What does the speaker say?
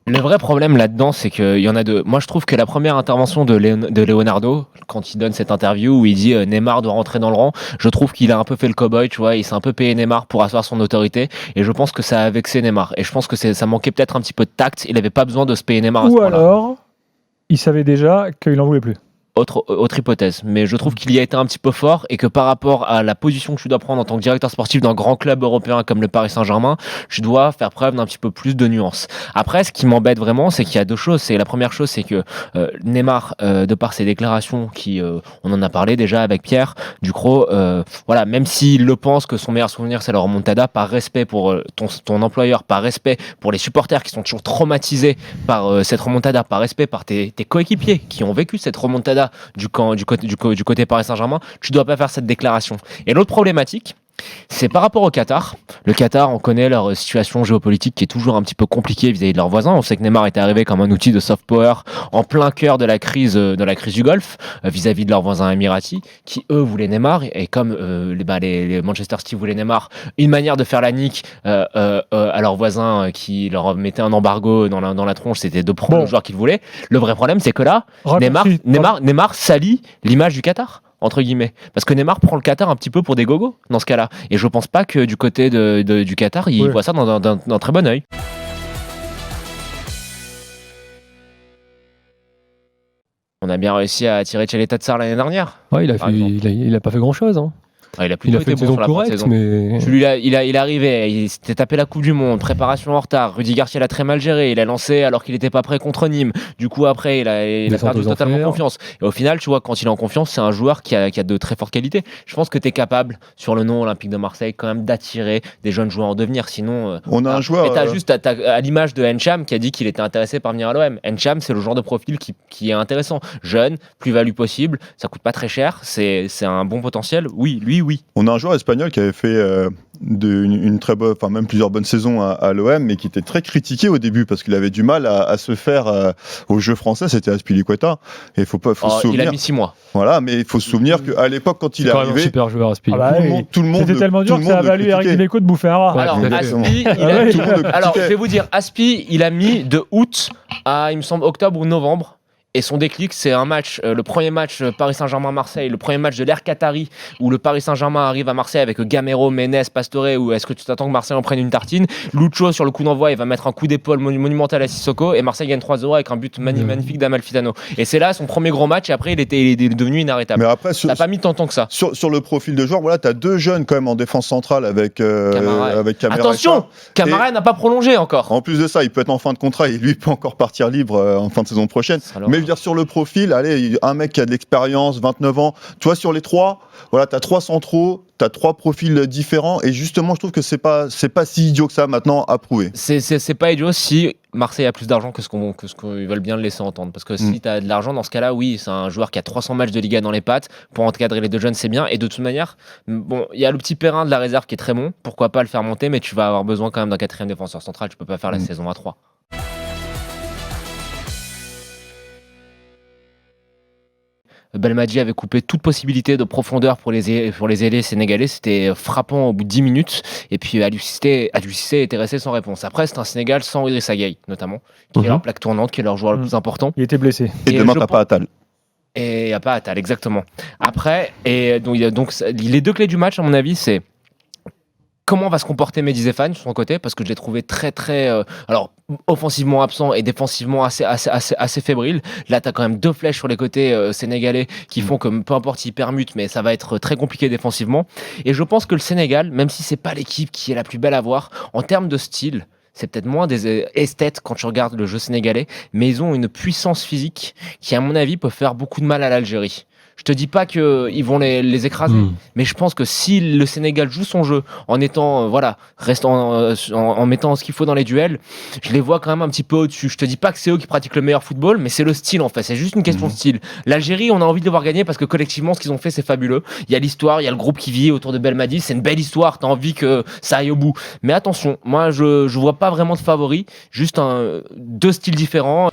Le vrai problème là-dedans, c'est qu'il y en a deux. Moi, je trouve que la première intervention de Leonardo, quand il donne cette interview où il dit Neymar doit rentrer dans le rang, je trouve qu'il a un peu fait le cow-boy, tu vois, il s'est un peu payé Neymar pour asseoir son autorité, et je pense que ça a vexé Neymar. Et je pense que ça manquait peut-être un petit peu de tact, il n'avait pas besoin de se payer Neymar à ce Ou moment-là. alors, il savait déjà qu'il n'en voulait plus. Autre hypothèse, mais je trouve qu'il y a été un petit peu fort et que par rapport à la position que tu dois prendre en tant que directeur sportif d'un grand club européen comme le Paris Saint-Germain, tu dois faire preuve d'un petit peu plus de nuance. Après, ce qui m'embête vraiment, c'est qu'il y a deux choses. C'est la première chose, c'est que Neymar, de par ses déclarations, on en a parlé déjà avec Pierre Ducrot, voilà, même s'il le pense que son meilleur souvenir c'est la remontada, par respect pour ton employeur, par respect pour les supporters qui sont toujours traumatisés par cette remontada, par respect par tes coéquipiers qui ont vécu cette remontada du côté Paris Saint-Germain, tu dois pas faire cette déclaration. Et l'autre problématique, c'est par rapport au Qatar. Le Qatar, on connaît leur situation géopolitique qui est toujours un petit peu compliquée vis-à-vis de leurs voisins. On sait que Neymar est arrivé comme un outil de soft power en plein cœur de la crise du Golfe vis-à-vis de leurs voisins émiratis qui eux voulaient Neymar, et comme les Manchester City voulaient Neymar, une manière de faire la nique à leurs voisins qui leur mettaient un embargo dans la tronche, c'était de prendre le joueur qu'ils voulaient. Le vrai problème, c'est que là, Neymar salit l'image du Qatar, entre guillemets, parce que Neymar prend le Qatar un petit peu pour des gogos dans ce cas-là, et je pense pas que du côté du Qatar il voit ça d'un très bon œil. On a bien réussi à tirer Tcheleta Tsar l'année dernière. Ouais, il a pas fait grand-chose. Hein. Ah, il a fait une saison correcte, mais il est arrivé, il s'était tapé la Coupe du Monde, préparation en retard. Rudy Garcia l'a très mal géré, il a lancé alors qu'il n'était pas prêt contre Nîmes. Du coup, après, il a perdu totalement confiance. Et au final, tu vois, quand il est en confiance, c'est un joueur qui a de très fortes qualités. Je pense que tu es capable, sur le nom Olympique de Marseille, quand même d'attirer des jeunes joueurs en devenir. Sinon, on a un joueur. Et t'as juste à l'image de Encham qui a dit qu'il était intéressé par venir à l'OM. Encham, c'est le genre de profil qui est intéressant. Jeune, plus-value possible, ça coûte pas très cher, c'est un bon potentiel. Oui. On a un joueur espagnol qui avait fait une très bonne, enfin même plusieurs bonnes saisons à l'OM, mais qui était très critiqué au début parce qu'il avait du mal à se faire au jeu français. C'était Azpilicueta. Et faut se souvenir. Il a mis 6 mois. Voilà, mais il faut se souvenir qu'à l'époque, quand il est arrivé, un super joueur, Aspi. tout le monde. C'était tellement dur que ça a valu Eric Dimeco de bouffer un rat. Alors, Aspi, je vais vous dire, Aspi, il a mis de août à, il me semble, octobre ou novembre. Et son déclic, c'est un match, le premier match Paris Saint-Germain-Marseille, le premier match de l'ère Qatari, où le Paris Saint-Germain arrive à Marseille avec Gamero, Ménès, Pastore, ou est-ce que tu t'attends que Marseille en prenne une tartine? Lucho, sur le coup d'envoi, il va mettre un coup d'épaule monumental à Sissoko, et Marseille gagne 3-0 avec un but magnifique d'Amalfitano. Et c'est là son premier gros match, et après, il est devenu inarrêtable. Mais après, ça n'a pas mis tant de temps que ça. Sur le profil de joueur, voilà, tu as deux jeunes quand même en défense centrale avec Camara. Attention, Camara n'a pas prolongé encore. En plus de ça, il peut être en fin de contrat, et lui peut encore partir libre en fin de saison prochaine. Mais dire sur le profil, allez, un mec qui a de l'expérience, 29 ans, toi sur les trois, voilà, tu as 3 centraux, tu as 3 profils différents, et justement je trouve que c'est pas si idiot que ça maintenant à prouver. C'est pas idiot si Marseille a plus d'argent que ce qu'ils veulent bien le laisser entendre, parce que si tu as de l'argent dans ce cas-là, oui, c'est un joueur qui a 300 matchs de Liga dans les pattes, pour encadrer les deux jeunes c'est bien, et de toute manière, bon, il y a le petit Perrin de la réserve qui est très bon, pourquoi pas le faire monter, mais tu vas avoir besoin quand même d'un 4e défenseur central, tu peux pas faire la saison à 3. Belmadi avait coupé toute possibilité de profondeur pour les ailiers sénégalais. C'était frappant au bout de 10 minutes. Et puis Aliou Cissé était resté sans réponse. Après, c'est un Sénégal sans Idrissa Gueye, notamment, qui est leur plaque tournante, qui est leur joueur le plus important. Il était blessé. Et demain, t'as pas Attal. Et il n'y a pas Attal, exactement. Après, donc, les deux clés du match, à mon avis, c'est comment va se comporter Mehdi Zéphane sur son côté, parce que je l'ai trouvé très alors offensivement absent et défensivement assez fébrile. Là tu as quand même 2 flèches sur les côtés sénégalais qui font que peu importe il permute, mais ça va être très compliqué défensivement. Et je pense que le Sénégal, même si c'est pas l'équipe qui est la plus belle à voir en termes de style, c'est peut-être moins des esthètes quand tu regardes le jeu sénégalais, mais ils ont une puissance physique qui à mon avis peut faire beaucoup de mal à l'Algérie. Je te dis pas qu'ils vont les écraser, mais je pense que si le Sénégal joue son jeu en étant, en mettant ce qu'il faut dans les duels, je les vois quand même un petit peu au-dessus. Je te dis pas que c'est eux qui pratiquent le meilleur football, mais c'est le style en fait. C'est juste une question de style. L'Algérie, on a envie de les voir gagner parce que collectivement, ce qu'ils ont fait, c'est fabuleux. Il y a l'histoire, il y a le groupe qui vit autour de Belmadi. C'est une belle histoire. T'as envie que ça aille au bout. Mais attention, moi, je vois pas vraiment de favoris. Juste 2 styles différents.